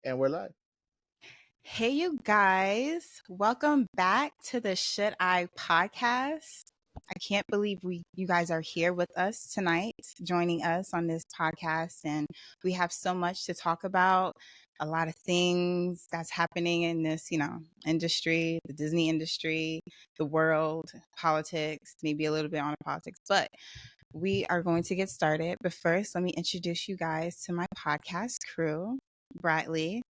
And we're live. Hey, you guys. Welcome back to the Should I podcast. I can't believe you guys are here with us tonight, joining us on this podcast. And we have so much to talk about, a lot of things that's happening in this, industry, the Disney industry, the world, politics, maybe a little bit on politics. But we are going to get started. But first, let me introduce you guys to my podcast crew. Bradley.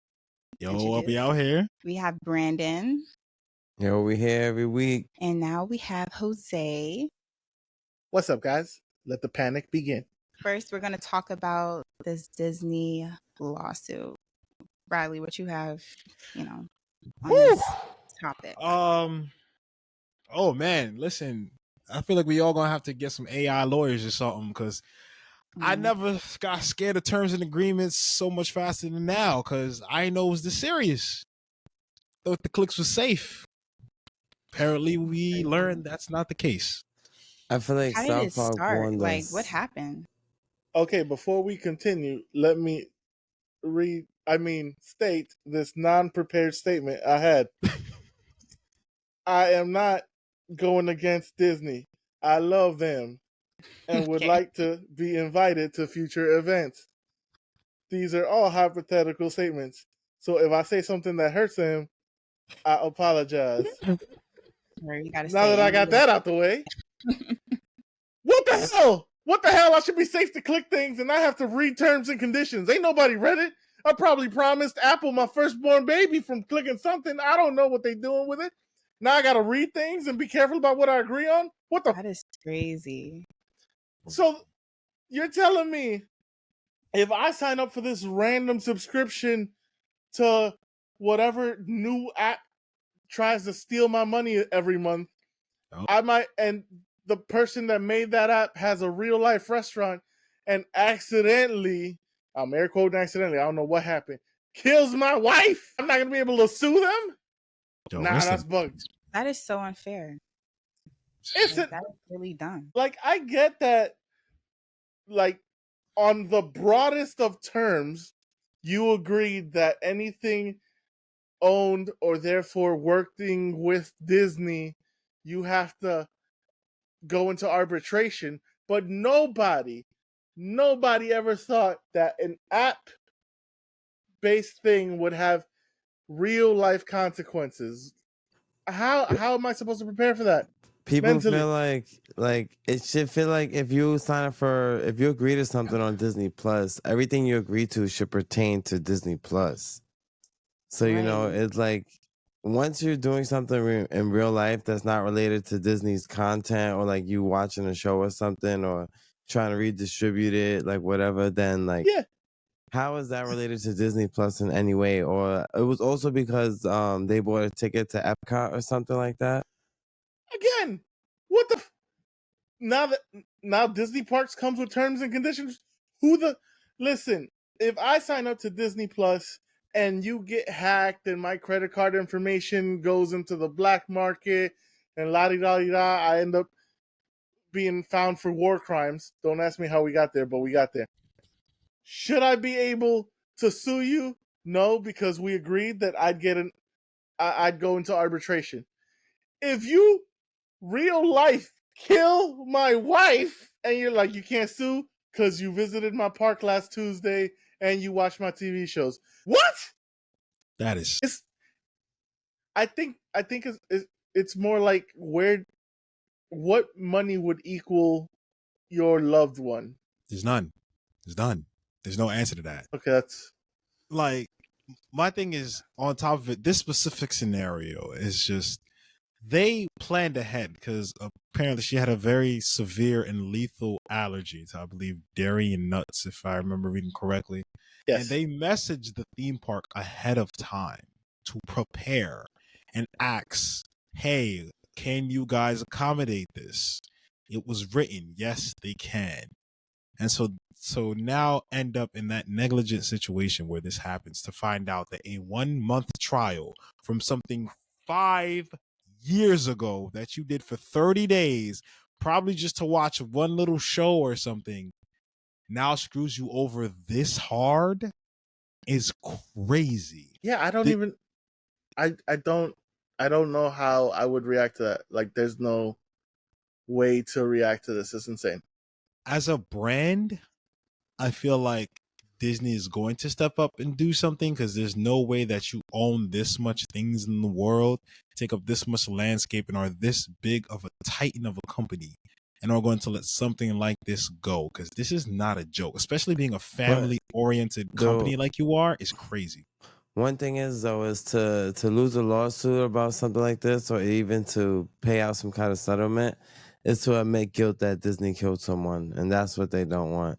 Yo, I'll be out here. We have Brandon. Yo, we here every week. And now we have Jose. What's up, guys? Let the panic begin. First, we're going to talk about this Disney lawsuit. Bradley, what you have, on this topic? Oh man, listen. I feel like we all gonna have to get some AI lawyers or something because I never got scared of terms and agreements so much faster than now because I know it was this serious. Thought the clicks was safe. Apparently, we learned that's not the case. I feel like How did it South Park start? won Like, this. what happened? Okay, before we continue, let me state this non-prepared statement I had. I am not going against Disney. I love them and would like to be invited to future events. These are all hypothetical statements. So if I say something that hurts them, I apologize. Now that I got that out the way. What the hell? What the hell? I should be safe to click things and I have to read terms and conditions. Ain't nobody read it. I probably promised Apple my firstborn baby from clicking something. I don't know what they doing with it. Now I gotta read things and be careful about what I agree on? What the? That is crazy. So you're telling me if I sign up for this random subscription to whatever new app tries to steal my money every month, I might, and the person that made that app has a real life restaurant and accidentally, I'm air quoting accidentally, I don't know what happened, kills my wife. I'm not going to be able to sue them? That's bugged. That is so unfair. That is really dumb. Like, I get that, like, on the broadest of terms, you agreed that anything owned or therefore working with Disney, you have to go into arbitration, but nobody ever thought that an app-based thing would have real life consequences. How am I supposed to prepare for that? People mentally feel like it should feel like if you agree to something on Disney Plus, everything you agree to should pertain to Disney Plus. So it's like once you're doing something in real life that's not related to Disney's content, or like you watching a show or something, or trying to redistribute it, like whatever, then like how is that related to Disney Plus in any way? Or it was also because they bought a ticket to Epcot or something like that. Again, what the? Now Disney Parks comes with terms and conditions. Listen? If I sign up to Disney Plus and you get hacked and my credit card information goes into the black market and la-di-da-di-da, I end up being found for war crimes. Don't ask me how we got there, but we got there. Should I be able to sue you? No, because we agreed that I'd go into arbitration. If you real life kill my wife and you're like, you can't sue because you visited my park last Tuesday and you watched my TV shows. What? That is. I think it's more like what money would equal your loved one? There's none. There's no answer to that. Okay, that's like my thing is on top of it. This specific scenario is just they planned ahead because apparently she had a very severe and lethal allergy to, I believe, dairy and nuts, if I remember reading correctly. Yes. And they messaged the theme park ahead of time to prepare and ask, hey, can you guys accommodate this? It was written, yes, they can. And so now end up in that negligent situation where this happens, to find out that a 1 month trial from something 5 years ago that you did for 30 days, probably just to watch one little show or something, now screws you over this hard. is crazy. Yeah, I don't The- even. I don't know how I would react to that. Like, there's no way to react to this. It's insane. As a brand, I feel like Disney is going to step up and do something because there's no way that you own this much things in the world, take up this much landscape, and are this big of a titan of a company, and are going to let something like this go, because this is not a joke. Especially being a family-oriented company like you are is crazy. One thing is though is to lose a lawsuit about something like this, or even to pay out some kind of settlement, is to admit guilt that Disney killed someone, and that's what they don't want.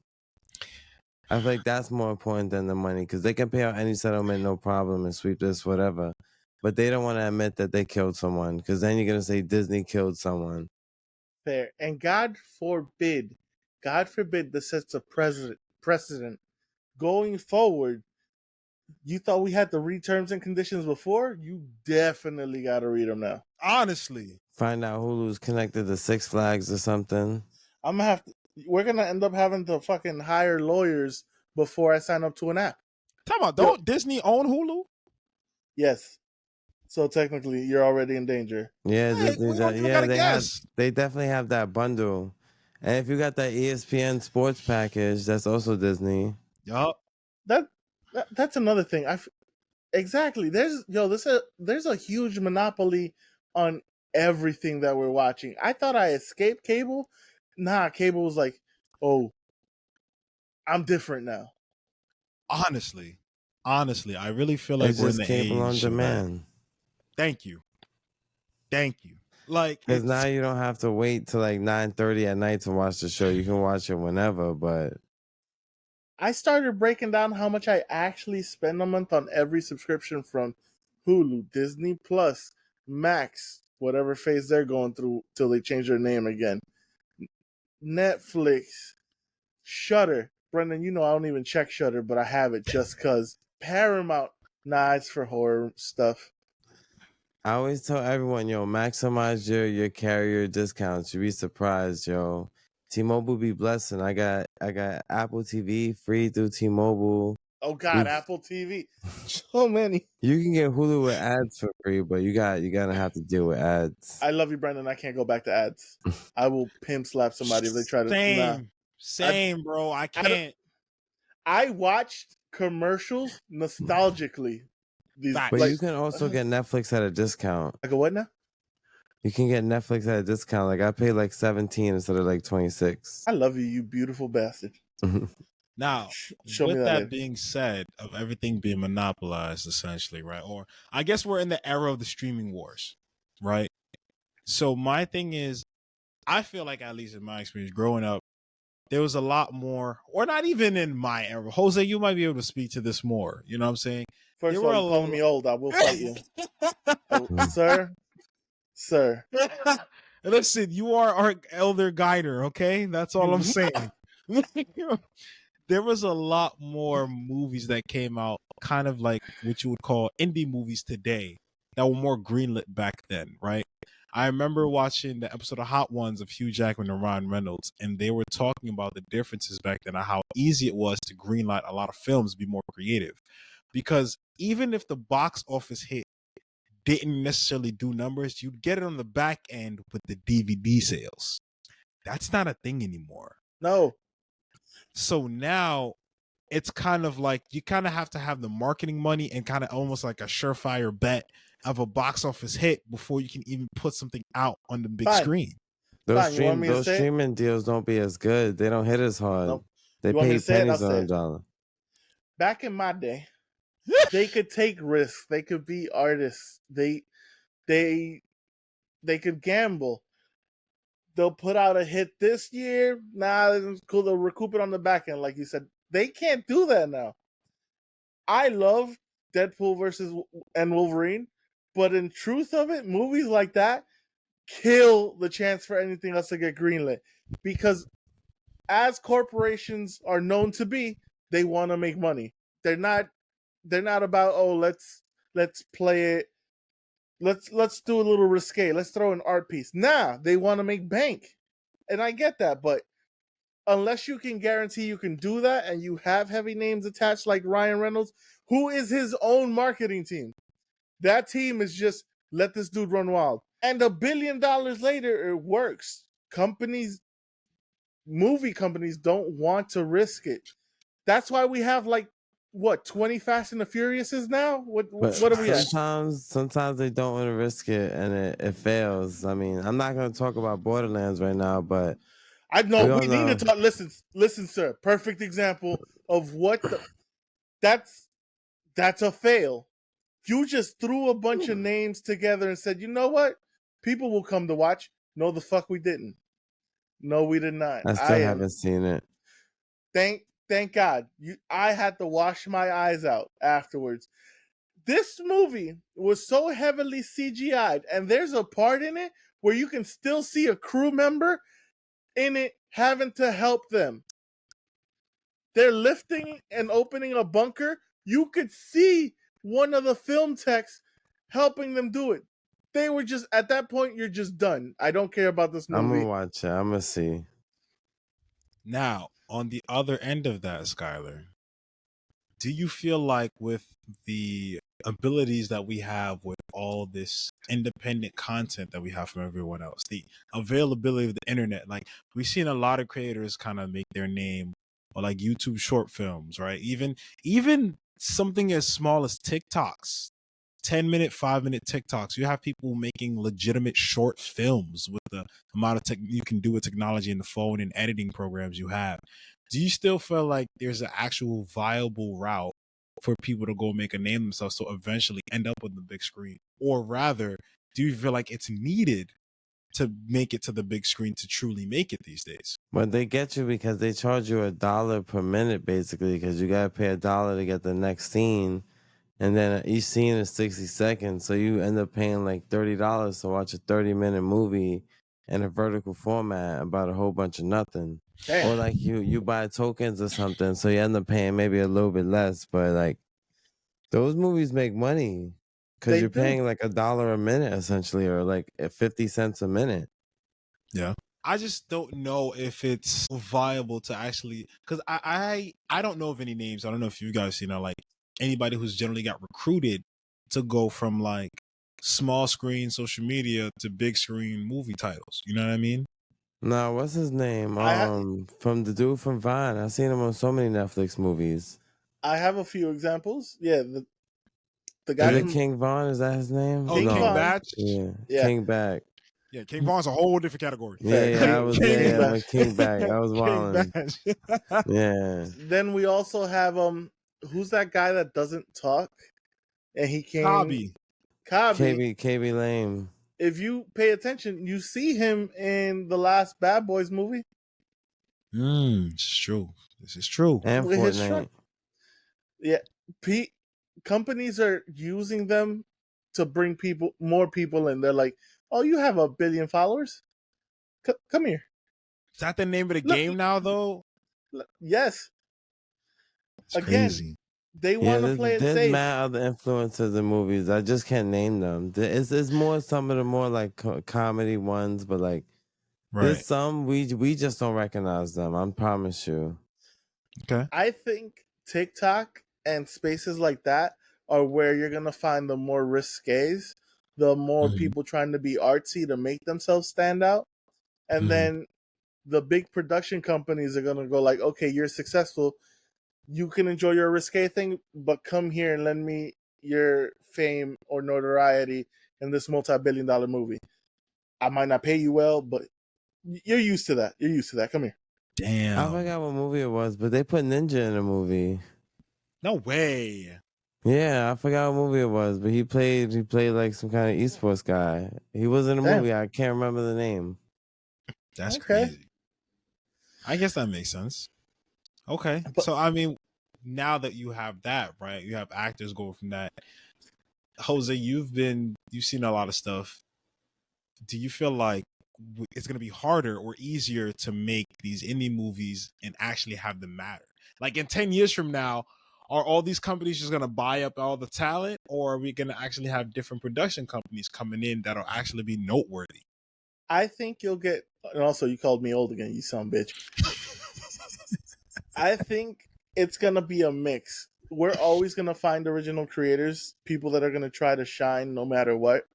I feel like that's more important than the money, because they can pay out any settlement, no problem, and sweep this, whatever. But they don't want to admit that they killed someone, because then you're going to say Disney killed someone. Fair. And God forbid this sets a precedent going forward. You thought we had to read terms and conditions before? You definitely got to read them now. Honestly. Find out Hulu's connected to Six Flags or something. We're going to end up having to fucking hire lawyers before I sign up to an app. Talk about, don't Disney own Hulu? Yes. So technically, you're already in danger. Yeah, Hey, Disney. we don't even Yeah, gotta they guess. they definitely have that bundle. And if you got that ESPN sports package, that's also Disney. Yup. That's another thing. Exactly. There's a huge monopoly on everything that we're watching. I thought I escaped cable. Nah, cable was like, oh, I'm different now. Honestly, I really feel like It's we're in just the cable on age of that. demand. Thank you. Like, Because it's, now you don't have to wait till like 9:30 at night to watch the show. You can watch it whenever. But I started breaking down how much I actually spend a month on every subscription, from Hulu, Disney Plus, Max, whatever phase they're going through till they change their name again, Netflix, Shudder. Brendan, you know I don't even check Shudder, but I have it just because. Paramount, nah, it's for horror stuff. I always tell everyone, yo, maximize your carrier discounts. You'd be surprised, yo. T-Mobile be blessing. I got Apple TV free through T-Mobile. Oh God, Apple TV, so many. You can get Hulu with ads for free, but you're gonna have to deal with ads. I love you, Brendan. I can't go back to ads. I will pimp slap somebody if they try to. Same, bro. I can't. I watched commercials nostalgically. But you can also get Netflix at a discount. I go, what now? You can get Netflix at a discount. Like I paid like 17 instead of like 26. I love you, you beautiful bastard. Now, Show me with that that later. being said, of everything being monopolized, essentially, right? Or I guess we're in the era of the streaming wars, right? So my thing is, I feel like, at least in my experience growing up, there was a lot more, or not even in my era. Jose, you might be able to speak to this more. You know what I'm saying? First There of all, were you're calling me old. I will fight you. Oh, sir. Listen, you are our elder guider, okay? That's all I'm saying. There was a lot more movies that came out, kind of like what you would call indie movies today, that were more greenlit back then, right? I remember watching the episode of Hot Ones of Hugh Jackman and Ryan Reynolds, and they were talking about the differences back then and how easy it was to greenlight a lot of films, be more creative. Because even if the box office hit didn't necessarily do numbers, you'd get it on the back end with the DVD sales. That's not a thing anymore. No. So now it's kind of like you kind of have to have the marketing money and kind of almost like a surefire bet of a box office hit before you can even put something out on the big screen. Those streaming deals don't be as good. They don't hit as hard. Nope. They pay pennies on a dollar. Back in my day, they could take risks. They could be artists. They could gamble. They'll put out a hit this year. Nah, it's cool. They'll recoup it on the back end, like you said. They can't do that now. I love Deadpool versus and Wolverine, but in truth of it, movies like that kill the chance for anything else to get greenlit, because as corporations are known to be, they want to make money. They're not about, oh, let's play it. Let's do a little risque. Let's throw an art piece. Nah, they want to make bank. And I get that, but unless you can guarantee you can do that and you have heavy names attached like Ryan Reynolds, who is his own marketing team. That team is just let this dude run wild. And $1 billion later, it works. Movie companies don't want to risk it. That's why we have like what 20 Fast and the Furiouses now. What are we at? Sometimes they don't want to risk it, and it fails. I mean, I'm not going to talk about Borderlands right now, but I know we need to talk. Listen, sir. Perfect example of what that's a fail. You just threw a bunch of names together and said, you know what? People will come to watch. No, the fuck we didn't. No, we did not. I still haven't seen it. Thank God. I had to wash my eyes out afterwards. This movie was so heavily CGI'd, and there's a part in it where you can still see a crew member in it having to help them. They're lifting and opening a bunker. You could see one of the film techs helping them do it. They were just, at that point, you're just done. I don't care about this movie. I'm going to watch it. I'm going to see. Now, on the other end of that, Skylar, do you feel like with the abilities that we have with all this independent content that we have from everyone else, the availability of the internet, like we've seen a lot of creators kind of make their name or like YouTube short films, right? Even something as small as TikToks, 10-minute, 5-minute TikToks. You have people making legitimate short films with the amount of you can do with technology in the phone and editing programs you have. Do you still feel like there's an actual viable route for people to go make a name themselves to eventually end up on the big screen? Or rather, do you feel like it's needed to make it to the big screen to truly make it these days? But they get you because they charge you $1 per minute, basically, because you got to pay $1 to get the next scene. And then each scene is 60 seconds. So you end up paying like $30 to watch a 30-minute movie in a vertical format about a whole bunch of nothing. Damn. Or like you buy tokens or something. So you end up paying maybe a little bit less. But like those movies make money because you're paying like $1 a minute essentially, or like 50 cents a minute. Yeah. I just don't know if it's viable to actually, because I don't know of any names. I don't know if you guys seen like anybody who's generally got recruited to go from like small screen social media to big screen movie titles. You know what I mean? No, what's his name? From the dude from Vine. I've seen him on so many Netflix movies. I have a few examples. Yeah, the guy is it King Von? Is that his name? Oh, King Batch? Yeah, King Back. Yeah, King Von's a whole different category. Yeah, I was King Back. I was wilding. Yeah. Then we also have who's that guy that doesn't talk? And he came Cobby. KB Lame. If you pay attention, you see him in the last Bad Boys movie. It's true. This is true. And Fortnite. Yeah, companies are using them to bring more people in. They're like, "Oh, you have 1 billion followers? Come here." Is that the name of the game now, though? Yes. It's crazy. They want to play it safe. There's mad other influencers in movies. I just can't name them. It's more some of the more like comedy ones, but like there's some we just don't recognize them. I promise you. Okay. I think TikTok and spaces like that are where you're gonna find the more risques, the more people trying to be artsy to make themselves stand out, and then the big production companies are gonna go like, okay, you're successful. You can enjoy your risque thing, but come here and lend me your fame or notoriety in this multi-billion-dollar movie. I might not pay you well, but you're used to that. You're used to that. Come here. Damn. I forgot what movie it was, but they put Ninja in the movie. No way. Yeah, I forgot what movie it was, but he played like some kind of esports guy. He was in the movie. I can't remember the name. That's crazy. I guess that makes sense. Okay. So, I mean, now that you have that, right, you have actors going from that. Jose, you've seen a lot of stuff. Do you feel like it's going to be harder or easier to make these indie movies and actually have them matter? Like in 10 years from now, are all these companies just going to buy up all the talent, or are we going to actually have different production companies coming in that'll actually be noteworthy? I think you'll get, and also you called me old again, you son bitch. I think it's going to be a mix. we're always gonna find original creators, people that are gonna try to shine no matter what.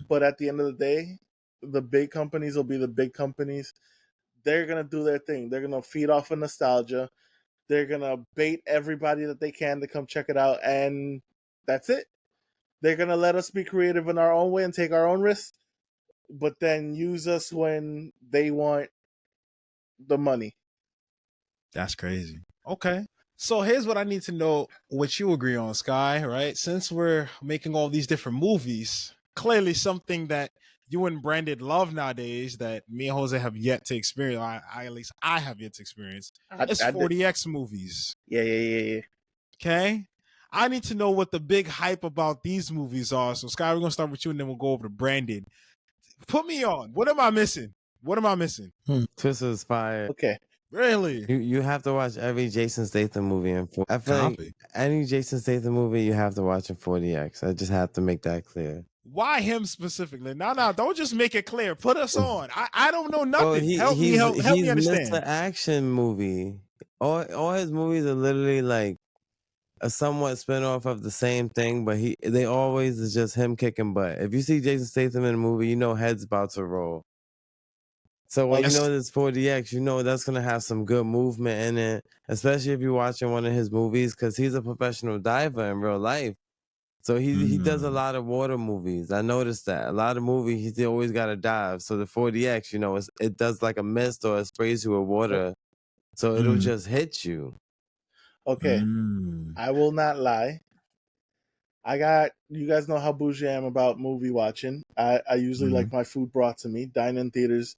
But at the end of the day, the big companies will be the big companies. They're gonna do their thing. They're gonna feed off of nostalgia. They're gonna bait everybody that they can to come check it out, and that's it. They're gonna let us be creative in our own way and take our own risks, but then use us when they want the money. That's crazy. Okay. So here's what I need to know what you agree on, Sky, right? Since we're making all these different movies, clearly something that you and Brandon love nowadays that me and Jose have yet to experience, at least I have yet to experience, it's I did- 40X movies. Yeah. Okay? I need to know what the big hype about these movies are. So Sky, we're gonna start with you and then we'll go over to Brandon. Put me on. What am I missing? What am I missing? Twister's fire. Okay. Really? You have to watch every Jason Statham movie I feel like Copy. any Jason Statham movie you have to watch in 40X. I just have to make that clear. Why him specifically? No, don't just make it clear. Put us on. I don't know nothing. Well, help me understand. Mr. Action movie. All his movies are literally like a somewhat spinoff of the same thing, but they always is just him kicking butt. If you see Jason Statham in a movie, you know head's about to roll. So when you know this 40X, you know that's gonna have some good movement in it, especially if you're watching one of his movies, because he's a professional diver in real life. So he does a lot of water movies. I noticed that a lot of movies he's always got to dive. So the 40X, you know, it does like a mist or it sprays you with water, so it'll just hit you. Okay. I will not lie. You guys know how bougie I am about movie watching. I usually like my food brought to me. Dine-in theaters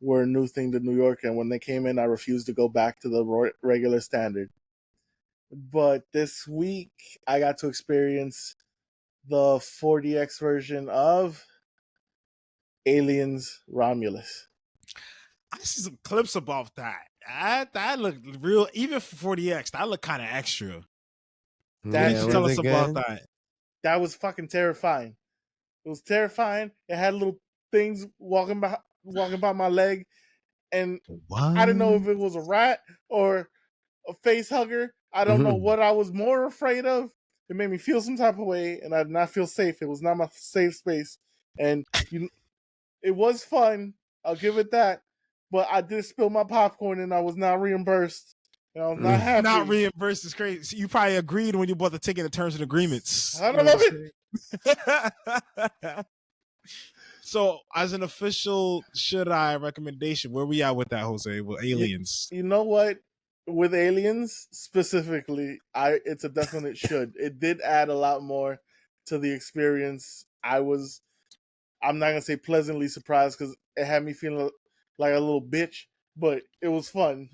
were a new thing to New York, and when they came in, I refused to go back to the regular standard. But this week, I got to experience the 40X version of Aliens Romulus. I see some clips about that. That looked real, even for 40X. That looked kind of extra. What did you tell us about that? That was fucking terrifying. It was terrifying. It had little things walking by my leg, and I didn't know if it was a rat or a face hugger. I don't know what I was more afraid of. It made me feel some type of way, and I did not feel safe. It was not my safe space, and it was fun. I'll give it that. But I did spill my popcorn, and I was not reimbursed. And I was not happy. Not reimbursed is crazy. So you probably agreed when you bought the ticket in terms and agreements. I don't love it. So, as an official should I recommendation, where we at with that, Jose? With Aliens? You know what? With Aliens specifically, it's a definite should. It did add a lot more to the experience. I'm not gonna say pleasantly surprised because it had me feeling like a little bitch, but it was fun.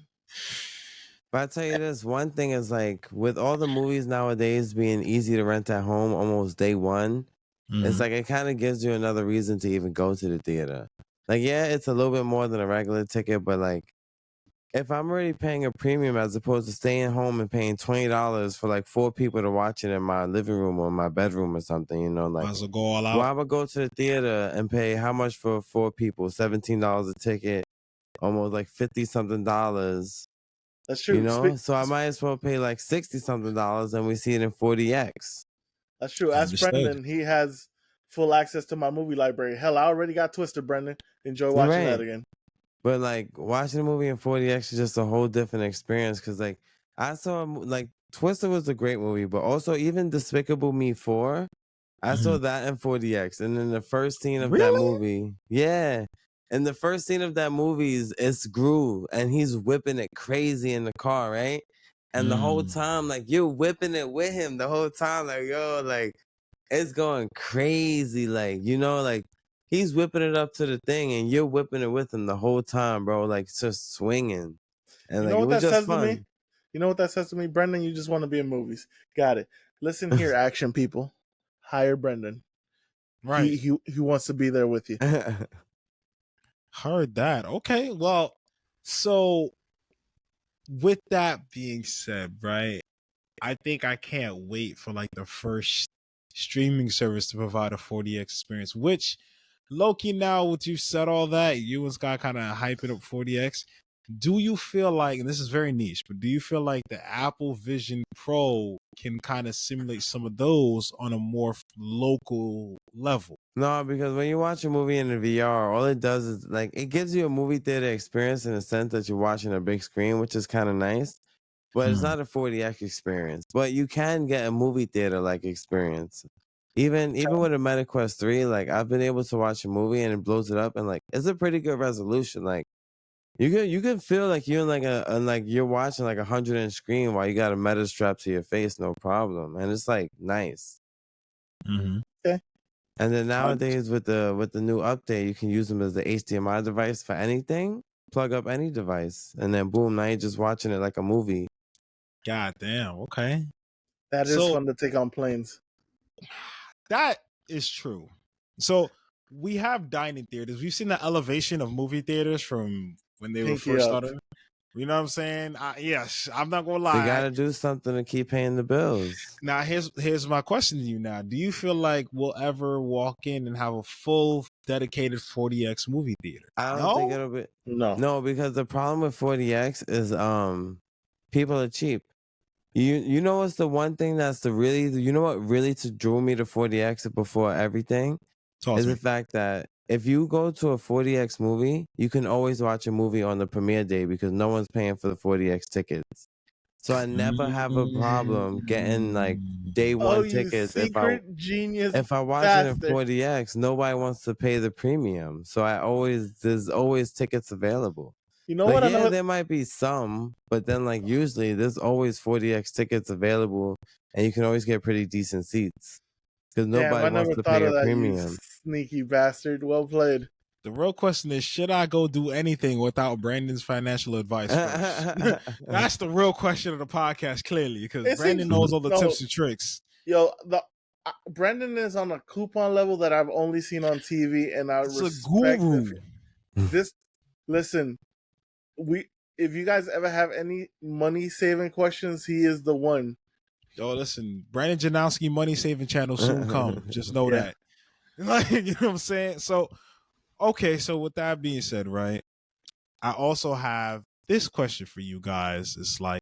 But I tell you this, one thing is like with all the movies nowadays being easy to rent at home almost day one, it's like it kind of gives you another reason to even go to the theater. Like, yeah, it's a little bit more than a regular ticket, but like if I'm already paying a premium as opposed to staying home and paying $20 for like 4 people to watch it in my living room or my bedroom or something, you know, like go all out. why would I go to the theater and pay how much for 4 people? $17 a ticket, almost like $50-something. That's true. You know, so I might as well pay like $60-something and we see it in 40X. That's true. Ask Brendan. He has full access to my movie library. Hell, I already got Twister, Brendan. Enjoy watching that again. But like watching a movie in 40X is just a whole different experience because like I saw like Twister was a great movie, but also even Despicable Me 4, I saw that in 40X. And then the first scene of that movie, and the first scene of that movie is Gru, and he's whipping it crazy in the car, right? And the whole time, like you're whipping it with him the whole time, like yo, like it's going crazy, like you know, like he's whipping it up to the thing, and you're whipping it with him the whole time, bro. Like just swinging, and like it was just fun. You know what that says to me, Brendan? You just want to be in movies. Got it. Listen here, action people. Hire Brendan. Right. He wants to be there with you. Heard that. Okay. Well, so with that being said, right, I think I can't wait for like the first streaming service to provide a 40X experience, which Loki, now with you said all that, you and Scott kind of hyping up 40X. do you feel like, and this is very niche, but do you feel like the Apple Vision Pro can kind of simulate some of those on a more local level? No, because when you watch a movie in the VR, all it does is like it gives you a movie theater experience in the sense that you're watching a big screen, which is kind of nice. But it's not a 40x experience. But you can get a movie theater like experience. Even with a MetaQuest 3, like I've been able to watch a movie and it blows it up, and like it's a pretty good resolution. Like you can feel like you're in like you're watching like 100-inch screen while you got a meta strap to your face, no problem, and it's like nice. Mm-hmm. Okay. And then nowadays with the new update, you can use them as the HDMI device for anything. Plug up any device, and then boom, now you're just watching it like a movie. God damn. Okay. That is So- fun to take on planes. That is true. So we have dining theaters. We've seen the elevation of movie theaters from when they were Pinky first up. started. You know what I'm saying? Yes, I'm not gonna They lie. gotta do something to keep paying the bills. Now here's my question to you. Now, do you feel like we'll ever walk in and have a full dedicated 40x movie theater? I don't think it'll be. No, because the problem with 40x is people are cheap. You know what's the one thing that's what really drew me to 40x before everything Talk is to the me. fact that if you go to a 40x movie, you can always watch a movie on the premiere day because no one's paying for the 40x tickets. So I never have a problem getting like day one Oh, you tickets secret genius! if I watch it in bastard. 40x. Nobody wants to pay the premium, so there's always tickets available. You know Like, what? yeah, there might be some, but then like usually there's always 40x tickets available, and you can always get pretty decent seats because Damn, nobody I wants never to thought pay of a that. premium. You sneaky bastard! Well played. The real question is, should I go do anything without Brandon's financial advice first? That's the real question of the podcast, clearly, because It Brandon seems- knows all the no. tips and tricks. Yo, Brendan is on a coupon level that I've only seen on TV, and I It's a respect guru. Listen, if you guys ever have any money saving questions, he is the one. Yo, listen, Brandon Janowski money saving channel soon come. Just know Yeah. that. Like, you know what I'm saying? So, okay, so with that being said, right, I also have this question for you guys. It's like,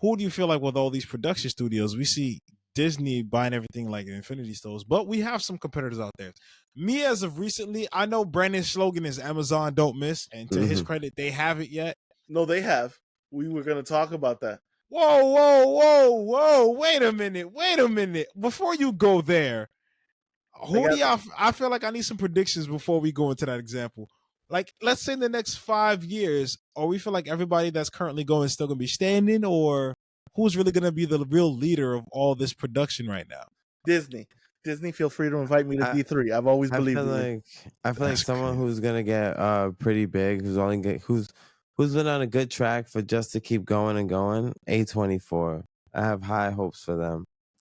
who do you feel like with all these production studios? We see Disney buying everything like Infinity Stones, but we have some competitors out there. Me, as of recently, I know Brandon's slogan is Amazon don't miss, and to his credit, they haven't yet. No, they have. We were going to talk about that. Whoa! Wait a minute! Before you go there, I feel like I need some predictions before we go into that example. Like, let's say in the next 5 years, or we feel like everybody that's currently going is still gonna be standing, or who's really gonna be the real leader of all this production right now? Disney, feel free to invite me to D3. I've always believed in you. I feel like someone who's gonna get pretty big, who's been on a good track for just to keep going and going. A24. I have high hopes for them.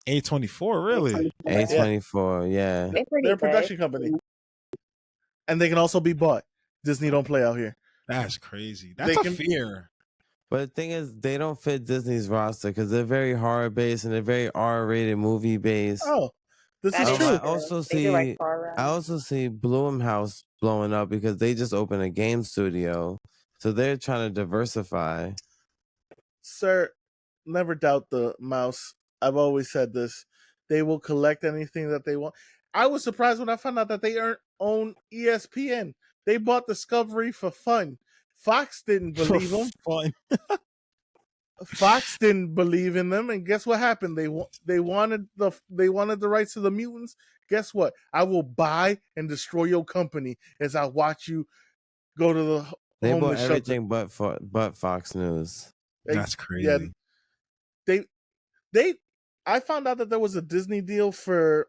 A24, really? A24, yeah. They're a production company, and they can also be bought. Disney don't play out here. That's crazy. That's a fear. But the thing is, they don't fit Disney's roster because they're very horror based and they're very R-rated movie based. Oh, this is true. I also see Blumhouse blowing up because they just opened a game studio, so they're trying to diversify. Sir, never doubt the mouse. I've always said this. They will collect anything that they want. I was surprised when I found out that they own ESPN. They bought Discovery for fun. Fox didn't believe them. Fun. Fox didn't believe in them, and guess what happened? They wanted the rights to the mutants. Guess what? I will buy and destroy your company as I watch you go to the They bought homeless everything but Fox News. That's crazy. Yeah, I found out that there was a Disney deal for.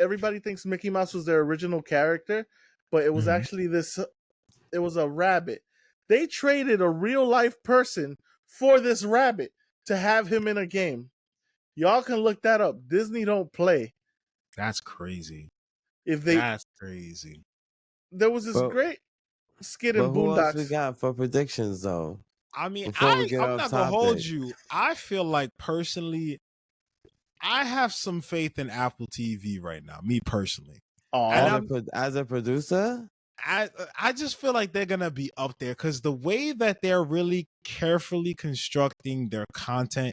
Everybody thinks Mickey Mouse was their original character, but it was actually it was a rabbit. They traded a real life person for this rabbit to have him in a game. Y'all can look that up. Disney don't play. That's crazy. That's crazy. There was this great skit in Who else Boondocks. we got for predictions though? I mean, Before we get I'm off not gonna hold topic. you. I feel like personally, I have some faith in Apple TV right now. Me personally, Aw. And As a producer? I just feel like they're gonna be up there because the way that they're really carefully constructing their content,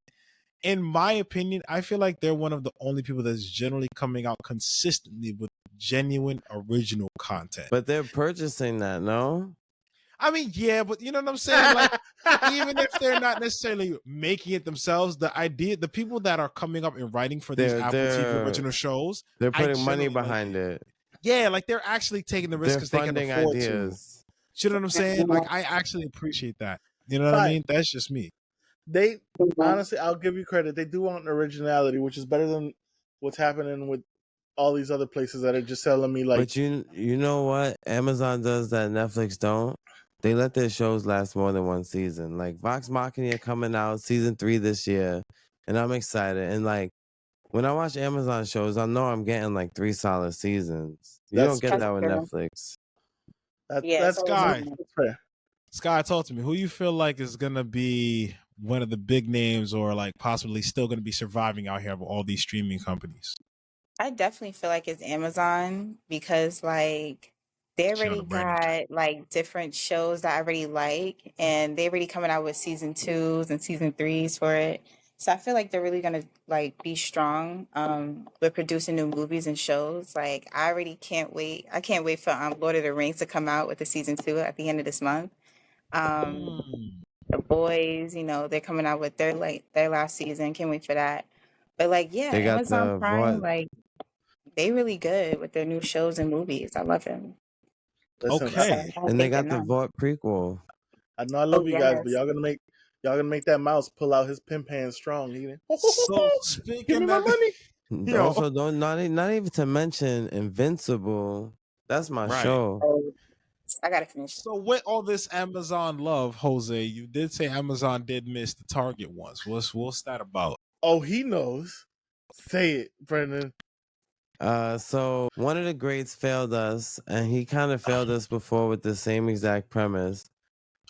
in my opinion, I feel like they're one of the only people that's generally coming out consistently with genuine original content. But they're purchasing that, no? I mean, yeah, but you know what I'm saying? Like, even if they're not necessarily making it themselves, the people that are coming up and writing for these Apple TV original shows, they're I putting money generally like behind it. Yeah, like they're actually taking the risk They're because they can funding afford ideas. to. You know what I'm saying? Like, I actually appreciate that. You know what I mean? That's just me. They honestly, I'll give you credit. They do want originality, which is better than what's happening with all these other places that are just selling me like. But you know what? Amazon does that Netflix don't. They let their shows last more than one season. Like Vox Machina coming out season 3 this year, and I'm excited. And like when I watch Amazon shows, I know I'm getting like 3 solid seasons. You That's don't get that with Netflix. That's Sky. That's fair. Sky, talk to me. Who you feel like is gonna be one of the big names, or like possibly still gonna be surviving out here of all these streaming companies? I definitely feel like it's Amazon because like they already got like different shows that I already like, and they already coming out with season 2s and season 3s for it. So I feel like they're really gonna like be strong with producing new movies and shows. Like I already can't wait. I can't wait for Lord of the Rings to come out with the season 2 at the end of this month. The Boys, you know, they're coming out with their last season. Can't wait for that. But like, yeah, They got Amazon the Prime, what? like they really good with their new shows and movies. I love them. Listen, Okay. And they got the Vought prequel. I know I love Oh, you guys, but yes. y'all gonna make that mouse pull out his pimp hand strong. So Give me speaking my of money. Yo. Also, not even to mention Invincible. That's my Right. show. I gotta finish. So with all this Amazon love, Jose, you did say Amazon did miss the target once. What's that about? Oh, he knows. Say it, Brendan. So one of the greats failed us, and he kind of failed us before with the same exact premise.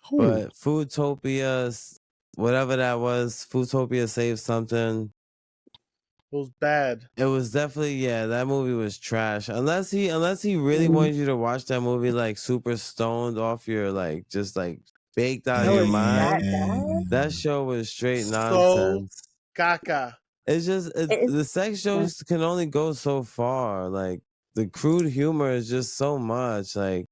Who? But Foodtopia, whatever that was, Foodtopia saved something. It was bad. It was definitely, yeah, that movie was trash. Unless he really wanted you to watch that movie like super stoned off your like just like baked out of your mind. That show was straight nonsense. Caca. It's just the sex shows can only go so far. Like the crude humor is just so much. Like,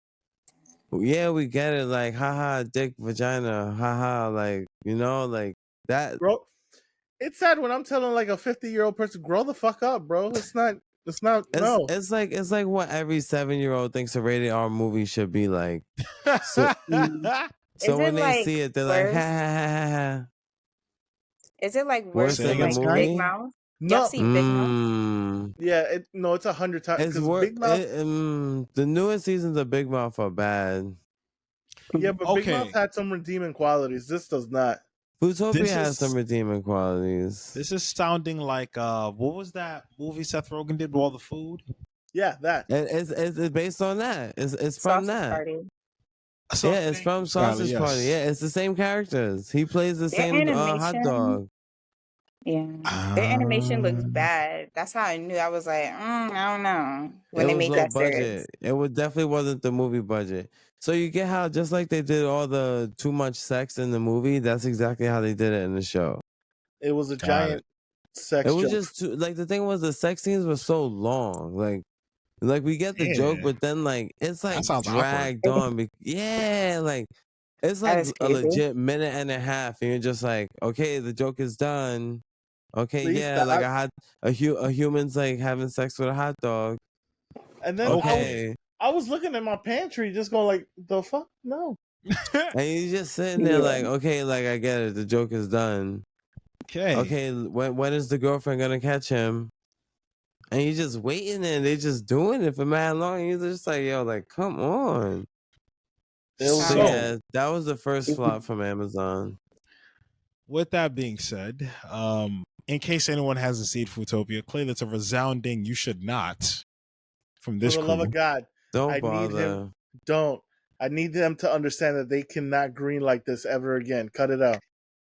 yeah, we get it. Like, haha, dick, vagina, haha. Like, you know, like that. Bro, it's sad when I'm telling like a 50-year-old person, grow the fuck up, bro. It's not. No. It's like what every 7-year-old thinks a rated R movie should be like. So when they see it, they're like, ha ha ha ha. Is it like Worse worse than than like the Big movie? Mouth? No. Y'all seen Big Mouth? Yeah, it's 100 times. It's Big Mouth. The newest seasons of Big Mouth are bad. Yeah, but Big Mouth had some redeeming qualities. This does not. Foodtopia has some redeeming qualities. This is sounding like what was that movie Seth Rogen did with all the food? Yeah, that. It's based on that. It's from that. Party. Yeah, it's from Sausage Party. Yeah, it's the same characters. He plays the same hot dog. Yeah, their animation looks bad. That's how I knew. I was like, I don't know when they made that series. It definitely wasn't the movie budget. So you get how just like they did all the too much sex in the movie, that's exactly how they did it in the show. It was a giant sex. It was joke. just too, like the thing was the sex scenes were so long. Like we get the joke, but then like it's like dragged on. Yeah, like it's like a legit minute and a half, and you're just like, okay, the joke is done. Okay, yeah, like a human's like having sex with a hot dog. And then I was looking at my pantry, just going like, the fuck, no. And you're just sitting there like, okay, like I get it, the joke is done. Okay, when is the girlfriend gonna catch him? And you're just waiting, and they're just doing it for mad long. And you're just like, yo, like, come on. Yeah, that was the first flop from Amazon. With that being said, in case anyone hasn't seen Foodtopia, clearly it's a resounding "you should not" from this. For the love of God, don't bother. I need them to understand that they cannot green like this ever again. Cut it out.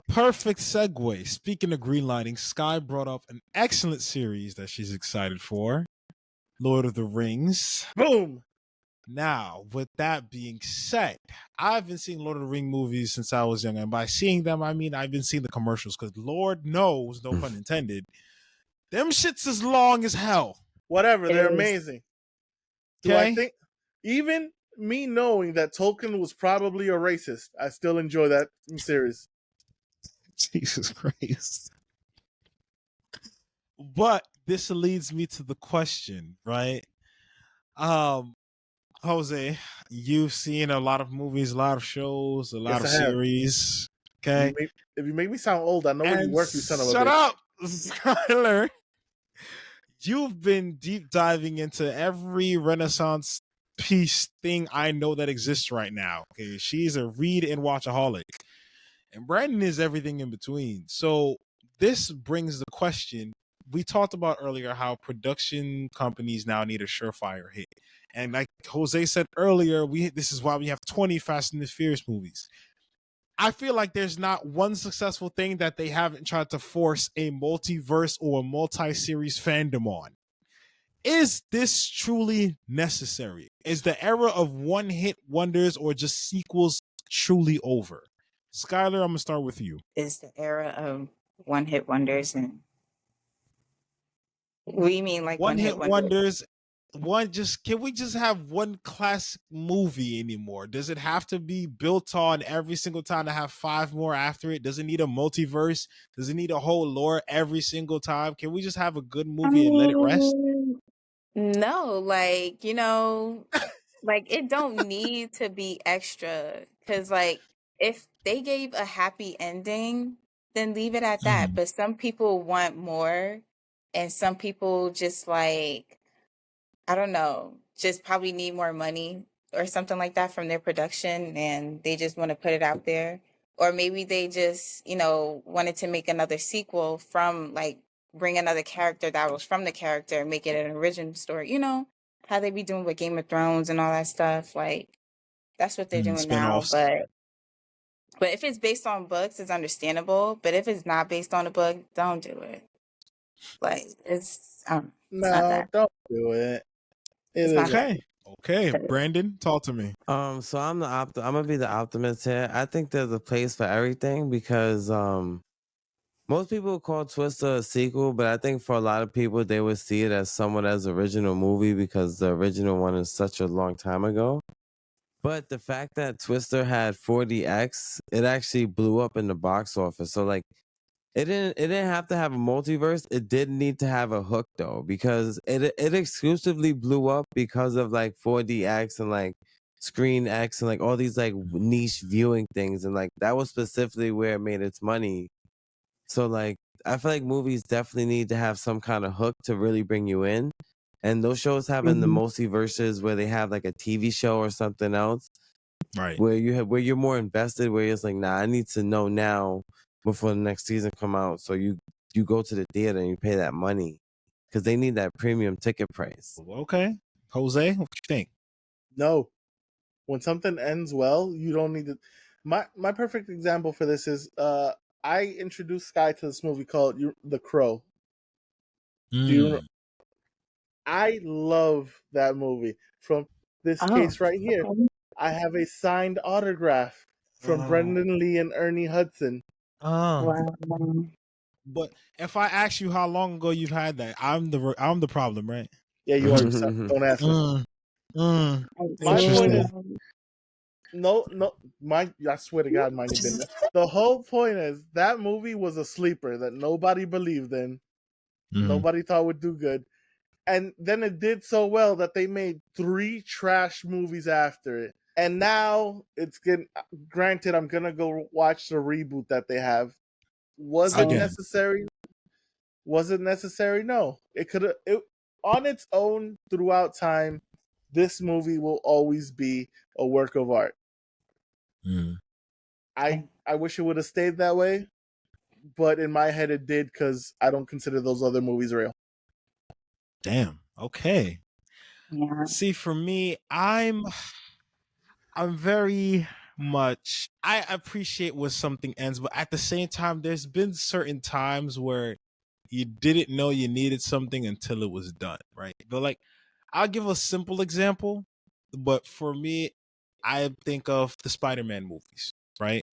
Perfect segue. Speaking of greenlighting, Sky brought up an excellent series that she's excited for, Lord of the Rings. Boom. Now, with that being said, I've been seeing Lord of the Ring movies since I was young, and by seeing them, I mean I've been seeing the commercials because Lord knows, no pun intended, them shits is long as hell. Whatever, they're It is. amazing. Do I Okay? think even me knowing that Tolkien was probably a racist, I still enjoy that series. Jesus Christ. But this leads me to the question, right? Jose, you've seen a lot of movies, a lot of shows, a lot Yes, of I have. series. Okay. If you make me sound old, I know where you And work, you son of a shut bitch. up, Skyler. You've been deep diving into every Renaissance piece thing I know that exists right now. Okay. She's a read and watchaholic. And Brandon is everything in between. So this brings the question. We talked about earlier how production companies now need a surefire hit. And like Jose said earlier, this is why we have 20 Fast and the Furious movies. I feel like there's not one successful thing that they haven't tried to force a multiverse or a multi-series fandom on. Is this truly necessary? Is the era of one-hit wonders or just sequels truly over? Skylar, I'm gonna start with you. Is the era of one-hit wonders, and we mean like One-hit one-hit wonders. wonders. Can we just have one classic movie anymore? Does it have to be built on every single time to have 5 more after it? Does it need a multiverse? Does it need a whole lore every single time? Can we just have a good movie and let it rest? No, like, like it don't need to be extra. Cause like if they gave a happy ending, then leave it at that. But some people want more, and some people just like, I don't know, just probably need more money or something like that from their production, and they just want to put it out there. Or maybe they just, wanted to make another sequel from like bring another character that was from the character and make it an original story. You know how they be doing with Game of Thrones and all that stuff. Like that's what they're doing now. Spinoffs. But if it's based on books, it's understandable. But if it's not based on a book, don't do it. Like it's not No, that. don't do it. It's It not is that. Okay, Brandon, talk to me. So I'm gonna be the optimist here. I think there's a place for everything because most people call Twister a sequel, but I think for a lot of people they would see it as somewhat as original movie because the original one is such a long time ago. But the fact that Twister had 4DX, it actually blew up in the box office. So like it didn't have to have a multiverse. It did need to have a hook though, because it exclusively blew up because of like 4DX and like Screen X and like all these like niche viewing things, and like that was specifically where it made its money. So like I feel like movies definitely need to have some kind of hook to really bring you in. And those shows having the multiverses where they have like a TV show or something else Right. where you're more invested, where it's like, nah, I need to know now before the next season come out. So you go to the theater and you pay that money because they need that premium ticket price. Okay. Jose, what you think? No. When something ends well, you don't need to. My perfect example for this is I introduced Sky to this movie called The Crow. Do you? I love that movie. From this case right here, okay. I have a signed autograph from Oh. Brendan Lee and Ernie Hudson. Wow. But if I ask you how long ago you've had that, I'm the problem, right? Yeah, you are. Don't ask me. My point is, no, I swear to God, mind your business. The whole point is that movie was a sleeper that nobody believed in. Nobody thought would do good. And then it did so well that they made 3 trash movies after it. And now it's getting, granted, I'm going to go watch the reboot that they have. Was it Again. necessary? Was it necessary? No. It could have, on its own throughout time, this movie will always be a work of art. I wish it would have stayed that way, but in my head it did because I don't consider those other movies real. Damn. Okay. Yeah. See, for me, I'm very much, I appreciate when something ends, but at the same time, there's been certain times where you didn't know you needed something until it was done, right? But like, I'll give a simple example. but for me, I think of the Spider-Man movies, right?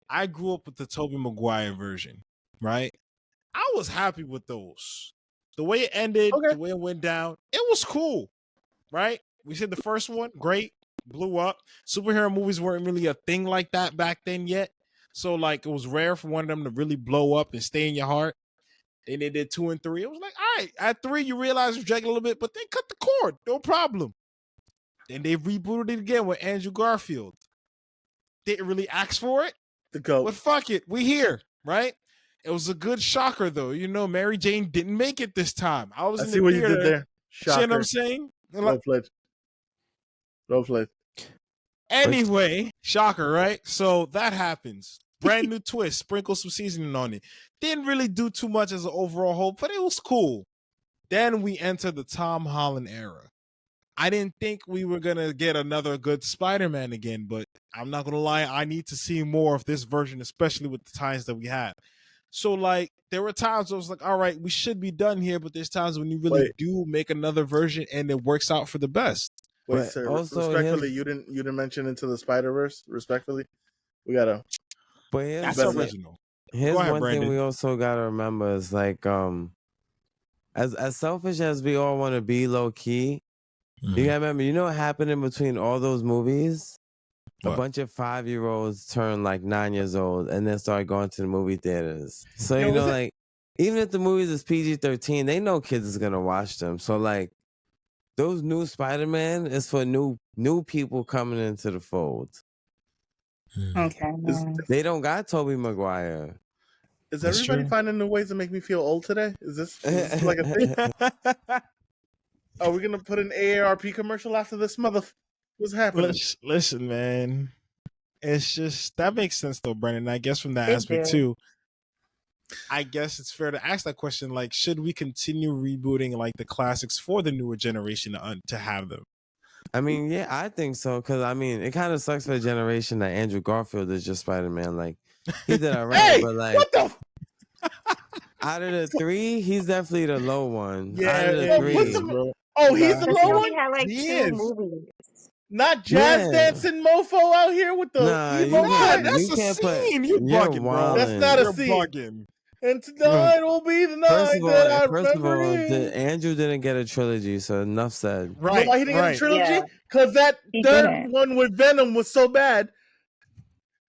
I grew up with the Tobey Maguire version, right? I was happy with those. The way it ended, Okay. the way it went down, it was cool, right? We said the first one, great, blew up. Superhero movies weren't really a thing like that back then yet. So like it was rare for one of them to really blow up and stay in your heart. Then they did 2 and 3. It was like, all right, at 3 you realize it's dragging a little bit, but then cut the cord, no problem. Then they rebooted it again with Andrew Garfield. Didn't really ask for it, The GOAT. but fuck it, we here, right? It was a good shocker though. You know, Mary Jane didn't make it this time. I was I in see the what you theater. did there. You know what Shocker. I'm saying? Well played. Well played. Anyway, shocker, right? So that happens. Brand new twist, sprinkle some seasoning on it. Didn't really do too much as an overall whole, but it was cool. Then we enter the Tom Holland era. I didn't think we were gonna get another good Spider-Man again, but I'm not gonna lie, I need to see more of this version, especially with the times that we have. So like there were times I was like, all right, we should be done here, but there's times when you really Wait. do make another version and it works out for the best. Wait, But sir. also Respectfully, his- you didn't mention Into the Spider-Verse. Respectfully, we gotta. But here's, That's better. original. here's Go ahead, one Brandon. thing we also gotta remember is like as selfish as we all want to be low key, Mm-hmm. you gotta remember, you know what happened in between all those movies? A What? bunch of 5-year-olds turned like 9 years old and then started going to the movie theaters. So Yo, you know, was it- like even if the movies is PG-13, they know kids is gonna watch them. So like those new Spider-Man is for new people coming into the fold. Okay. Is, They don't got Tobey Maguire. is That's everybody true. finding new ways to make me feel old today? Is this like a thing? Are we gonna put an AARP commercial after this mother? What's happening? Listen, man. It's just that makes sense though, Brandon. I guess from that It aspect do. too. I guess it's fair to ask that question. Like, should we continue rebooting like the classics for the newer generation to have them? I mean, yeah, I think so. Cause I mean, it kind of sucks for the generation that Andrew Garfield is just Spider-Man. Like he did all right, Hey, but like what the? out of the 3, he's definitely the low one. Yeah, out of the yeah, three, what's the- Oh, he's the But low he one. only had like He 2 is. movies. Not jazz Yeah. dancing mofo out here with the Nah, emo you God, can't- guy. that's you a can't put- scene. You you're bugging, bro. That's not a You're scene. bugging. And tonight will be the night that I first of all, remember. Andrew didn't get a trilogy, so enough said. You know Right, why he didn't get a right. trilogy? Yeah. Because that He third didn't. one with Venom was so bad.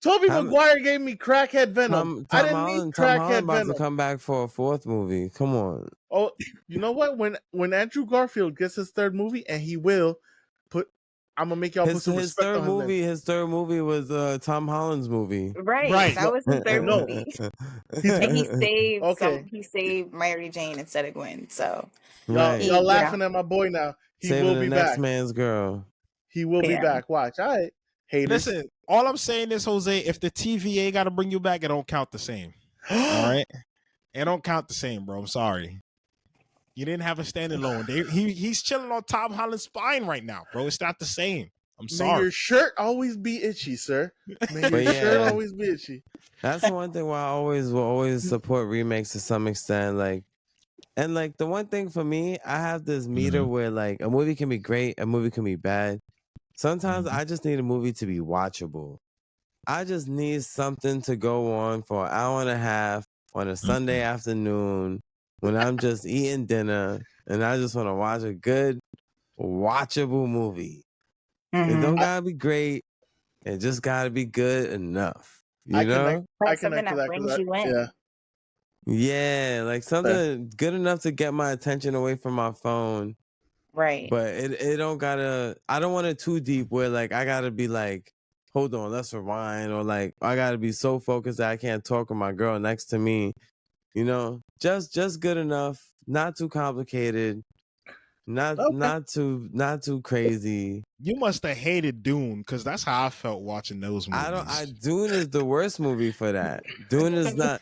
Tobey Tom- Maguire gave me crackhead Venom. I didn't need Tom crackhead Holland about Venom. to come back for a 4th movie. Come on. Oh, you know what? When Andrew Garfield gets his third movie, and he will I'm gonna make y'all put His, some his respect third on his name. movie, his third movie was Tom Holland's movie. Right. Right. That was his third No. movie. And he saved Okay. he saved Mary Jane instead of Gwen. So Right. Y'all Yeah. laughing at my boy now. He Saving will the be next back. man's girl. He will be Yeah. back. Watch. All right. Haters. Listen, all I'm saying is, Jose, if the TVA got to bring you back, it don't count the same. All right, it don't count the same, bro. I'm sorry. You didn't have a standalone. He's chilling on Tom Holland's spine right now, bro. It's not the same. I'm May sorry. your shirt always be itchy, sir. May your But shirt yeah. always be itchy. That's the one thing why I will always support remakes to some extent. Like, and like the one thing for me, I have this meter where like a movie can be great, a movie can be bad. Sometimes I just need a movie to be watchable. I just need something to go on for an hour and a half on a Sunday afternoon when I'm just eating dinner and I just want to watch a good, watchable movie. It mhm. don't gotta be great. It just gotta be good enough. You I know? connect. Like I something connect to that that. 'cause brings you in. Yeah. Yeah, like something good enough to get my attention away from my phone. Right. But it don't gotta, I don't want it too deep where like I gotta be like, hold on, let's rewind, or like I gotta be so focused that I can't talk with my girl next to me. You know, just good enough, not too complicated, not Okay. not too crazy. You must have hated Dune because that's how I felt watching those movies. Dune is the worst movie for that. Dune is not.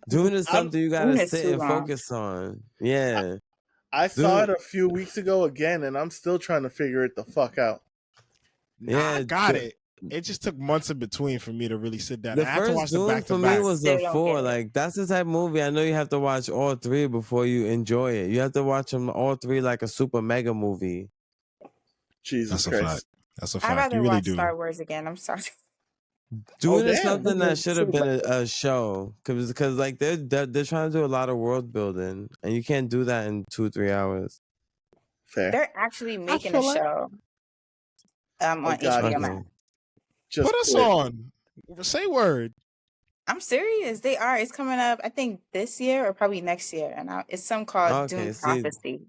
Dune is something you Dune gotta is sit too and long. focus on. Yeah. I saw Dude. it a few weeks ago again, and I'm still trying to figure it the fuck out. Nah, I Yeah, got the- it. It just took months in between for me to really sit down. The I had to watch first them Dune back for to me back. was They a don't 4. get it. Like that's the type of movie I know you have to watch all 3 before you enjoy it. You have to watch them all 3 like a super mega movie. Jesus That's a Christ. fact. That's a I'd fact. rather You really watch do. Star Wars again. I'm sorry. Dune is damn. something that should have been a show, because like they're trying to do a lot of world building, and you can't do that in 2-3 hours. Fair. They're actually I making a feel like show on God, HBO Max. Okay. Just put us quit. on. Say word. I'm serious. They are. It's coming up, I think, this year or probably next year. And it's some called Okay, Dune see, Prophecy.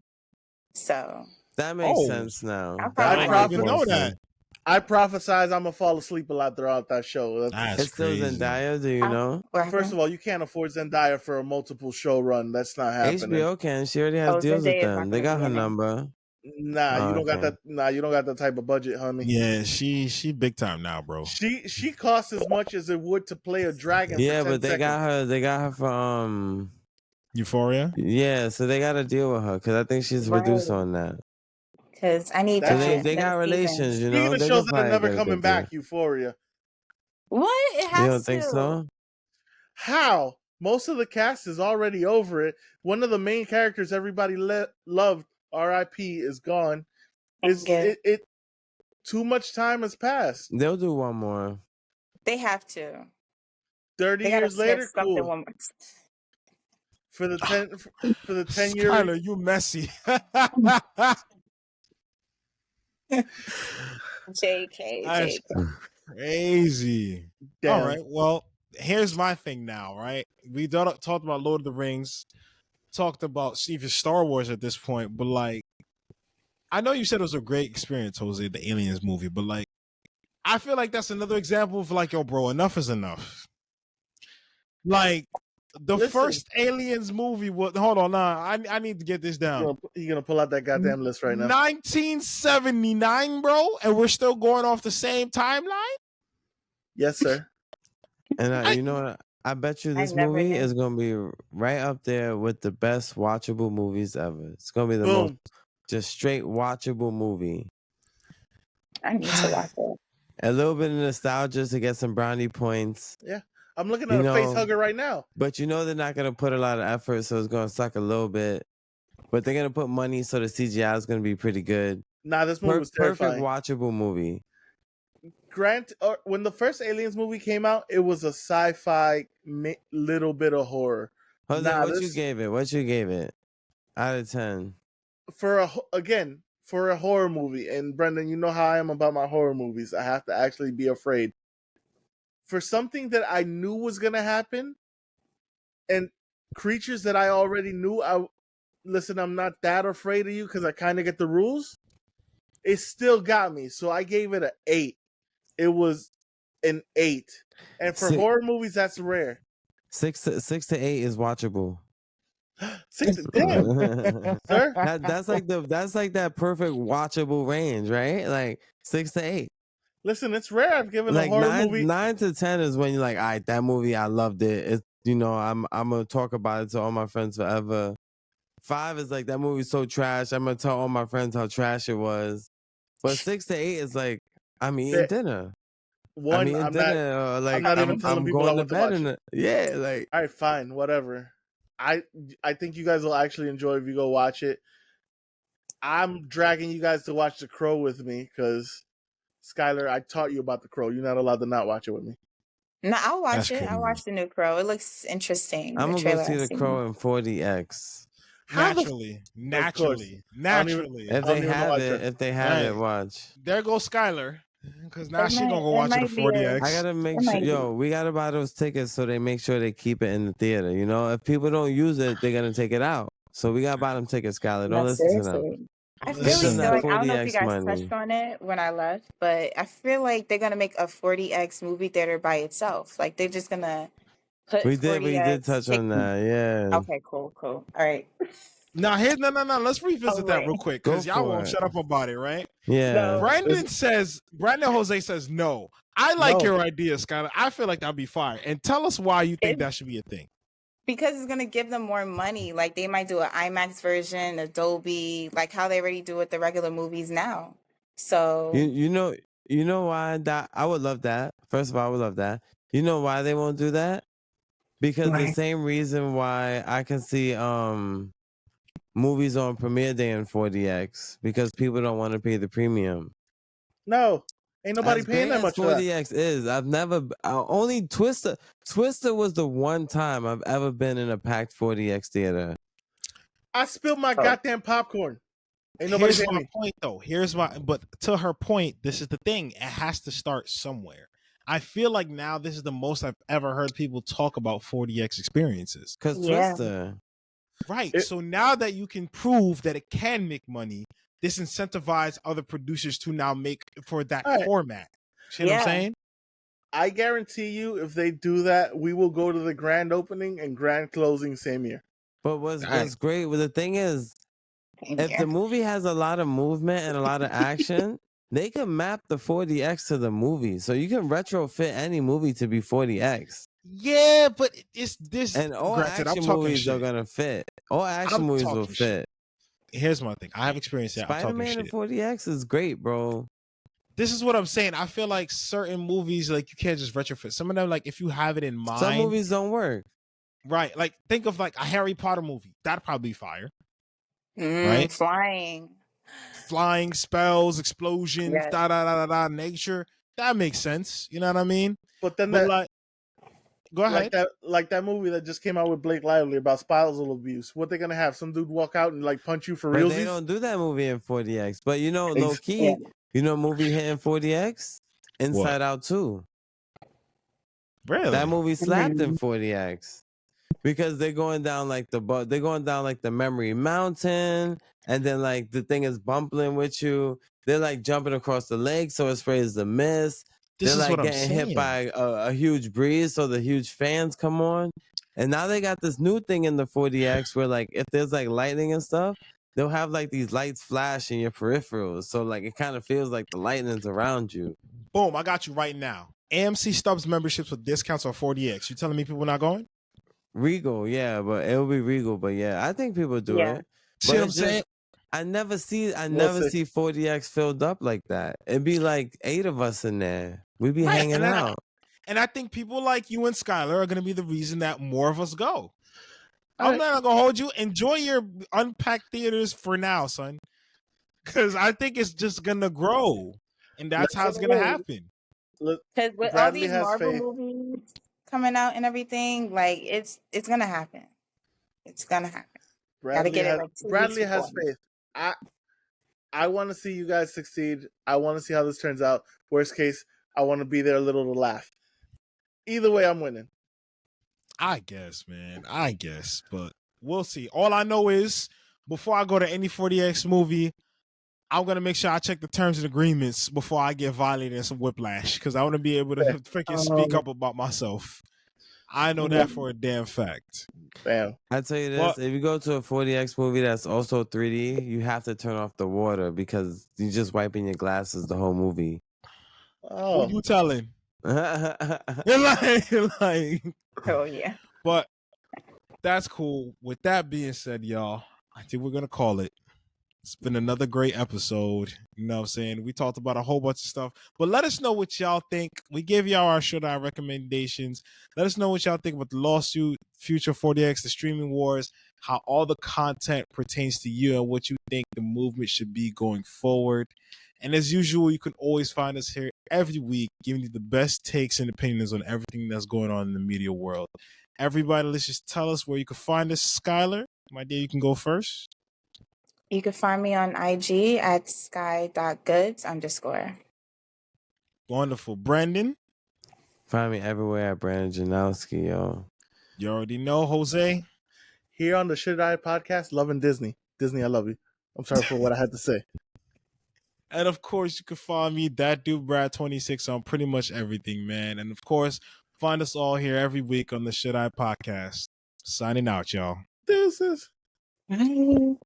So that makes Oh, sense now. I'll That probably I would didn't watch make even it. more know that. sense. I prophesize I'm gonna fall asleep a lot throughout that show. That's It's still crazy. Zendaya, do you know? First of all, you can't afford Zendaya for a multiple show run. That's not happening. HBO can. She already has deals with Zendaya is not them. They gonna got be her in it. number. Nah, Oh, you don't got okay. that. Nah, you don't got that type of budget, honey. Yeah, she big time now, bro. She costs as much as it would to play a dragon. Yeah, for 10 but they seconds. got her. They got her for Euphoria. Yeah, so they got to deal with her because I think she's reduced Right. on that. Because I need That's So that. just- they got next relations, season. you Speaking know. of They shows could that are probably never get a coming good deal. back, Euphoria. What? It has You don't think to. so? How? Most of the cast is already over it. One of the main characters everybody loved, R.I.P., is gone. Is Good. it? Too much time has passed. They'll do one more. They have to. 30 They gotta years later, snitch something cool. one more. For the 10 year. Tyler, you messy. JK. That's crazy. Damn. All right. Well, here's my thing now, right? We talked about Lord of the Rings, talked about even Star Wars at this point, but like, I know you said it was a great experience, Jose, the Aliens movie, but like, I feel like that's another example of like, yo, bro, enough is enough. Like, the Listen. first Aliens movie was, hold on, I need to get this down. You're gonna pull out that goddamn list right now. 1979, bro, and we're still going off the same timeline? Yes, sir. And you know what? I bet you this never movie knew. is gonna be right up there with the best watchable movies ever. It's gonna be the most Boom. just straight watchable movie. I need to watch it. A little bit of nostalgia to get some brownie points. I'm looking You at a face know- hugger right now. But you know they're not gonna put a lot of effort, so it's gonna suck a little bit. But they're gonna put money, so the CGI is gonna be pretty good. Nah, this movie was Perfect terrifying. watchable movie. When the first Aliens movie came out, it was a sci-fi little bit of horror. Jose, Nah, what you this- gave it? What you gave it? Out of 10. For a horror movie, and Brendan, you know how I am about my horror movies. I have to actually be afraid. For something that I knew was gonna happen, and creatures that I already knew, listen, I'm not that afraid of you because I kind of get the rules. It still got me, so I gave it an 8. It was an 8, and for horror movies, that's rare. 6 to 8 is watchable. 6, damn, sir. That's like that perfect watchable range, right? Like 6 to 8. Listen, it's rare. I've given Like a horror movie. 9 to 10 is when you're like, all right, that movie, I loved it. It's, I'm gonna talk about it to all my friends forever. 5 is like, that movie's so trash. I'm gonna tell all my friends how trash it was. But 6 to 8 is like, I'm eating dinner. One, I'm eating I'm dinner. not. Like, I'm not even telling I'm people I going to want to bed. watch. Yeah, like. All right, fine, whatever. I think you guys will actually enjoy if you go watch it. I'm dragging you guys to watch The Crow with me because, Skylar, I taught you about The Crow. You're not allowed to not watch it with me. No, I'll watch That's it. crazy. I'll watch the new Crow. It looks interesting. I'm the gonna go trailer see I've The seen. Crow in 4DX. How the Naturally. I don't even- If I they don't even know have why I it, tried. if they have it, Right. watch. There goes Skylar. Because now It she might- gonna go it watch it might at be a- 40X. I gotta make It sure, might be. we gotta buy those tickets so they make sure they keep it in the theater. You know, if people don't use it, they're gonna take it out. So we gotta buy them tickets, Skylar. Don't No, listen to them. seriously. I Listen, really feel that like, I don't know if you 40X guys money. touched on it when I left, but I feel like they're going to make a 40X movie theater by itself. Like, they're just going to put We did 40X touch on tickets. that. Yeah. Okay, cool. All right. Now, no. Let's revisit that Alright. real quick Go because y'all for won't it. shut up about it, right? Yeah. No. Brandon Jose says no. I like No. your idea, Skylar. I feel like that'd be fire. And tell us why you think that should be a thing. Because it's going to give them more money. Like, they might do an IMAX version, Adobe, like how they already do with the regular movies now. So, You know why that I would love that. First of all, I would love that. You know why they won't do that? Because the Why? same reason why I can see movies on premiere day in 4DX because people don't want to pay the premium. No, ain't nobody As paying great that as much for that. 4DX is, I've never only Twister. Twister was the one time I've ever been in a packed 4DX theater. I spilled my Oh. goddamn popcorn. Ain't nobody Here's paying my me. point, though. But to her point, this is the thing. It has to start somewhere. I feel like now this is the most I've ever heard people talk about 4DX experiences. Cause Yeah. Twister, Right. It- So now that you can prove that it can make money, this incentivizes other producers to now make for that All right. format. See what I'm Yeah. saying? I guarantee you, if they do that, we will go to the grand opening and grand closing same year. but what's Dang. great? Well, the thing is, if the movie has a lot of movement and a lot of action, they can map the 4DX to the movie, so you can retrofit any movie to be 4DX. Yeah, but it's this. And all granted, I'm action talking movies are shit. gonna fit. All action I'm movies will talking shit. fit. Here's my thing. I have experience that. I'm talking Spider-Man shit. in 4DX is great, bro. This is what I'm saying. I feel like certain movies, like you can't just retrofit. Some of them, like if you have it in mind, Some movies don't work. right? Like think of like a Harry Potter movie. That'd probably be fire. Right? Flying. Flying spells, explosions, Yes. da da da da da, nature. That makes sense. You know what I mean? But then But that, like, go ahead. like that movie that just came out with Blake Lively about spousal abuse. What they gonna have? Some dude walk out and like punch you for But they realsies? don't do that movie in 4DX. But you know, Ex- low key, Yeah. you know, movie hitting 4DX, Inside Out 2. Really? That movie slapped in Mhm. 4DX because they're going down like they're going down like the Memory Mountain, and then like the thing is bumping with you. They're like jumping across the lake, so it sprays the mist. This They're is like what I'm getting saying. hit by a huge breeze, so the huge fans come on. And now they got this new thing in the 4DX where like if there's like lightning and stuff, they'll have like these lights flash in your peripherals, so like it kind of feels like the lightning's around you. Boom! I got you right now. AMC Stubs memberships with discounts on 4DX. You telling me people not going? Regal, yeah, but it'll be Regal. But yeah, I think people do Yeah. it. See But what I'm it's just- saying? I never see see. 4DX filled up like that. It'd be like 8 of us in there. We'd be Right, hanging and then out. And I think people like you and Skylar are going to be the reason that more of us go. All I'm right. not going to hold you. Enjoy your unpacked theaters for now, son. Because I think it's just going to grow. And that's how it's going to happen. Look, Because with all Bradley these has Marvel faith. movies coming out and everything, like it's gonna happen. It's gonna happen. Bradley get it, has, like, 2 Bradley weeks has before. faith. I want to see you guys succeed. I want to see how this turns out. Worst case, I want to be there a little to laugh. Either way, I'm winning. I guess, man. I guess. But we'll see. All I know is before I go to any 4DX movie, I'm going to make sure I check the terms and agreements before I get violated and some whiplash. Because I want to be able to freaking speak up about myself. I know that for a damn fact. Damn. I tell you this: Well- if you go to a 4DX movie that's also 3D, you have to turn off the water because you're just wiping your glasses the whole movie. Oh, Who you telling? You're lying. You're lying. Oh yeah. But that's cool. With that being said, y'all, I think we're going to call it. It's been another great episode. You know what I'm saying? We talked about a whole bunch of stuff. But let us know what y'all think. We gave y'all our should I recommendations. Let us know what y'all think about the lawsuit, Future 4DX, the streaming wars, how all the content pertains to you and what you think the movement should be going forward. And as usual, you can always find us here every week, giving you the best takes and opinions on everything that's going on in the media world. Everybody, let's just tell us where you can find us. Skylar, my dear, you can go first. You can find me on IG at sky.goods_. Wonderful. Brandon, Find me everywhere at Brandon Janowski, yo. you already know. Jose, here on the Should I podcast, loving Disney. Disney, I love you. I'm sorry for what I had to say. and of course, you can find me, that dude Brad26, on pretty much everything, man. And of course, find us all here every week on the Should I podcast. Signing out, y'all. Deuces. Bye.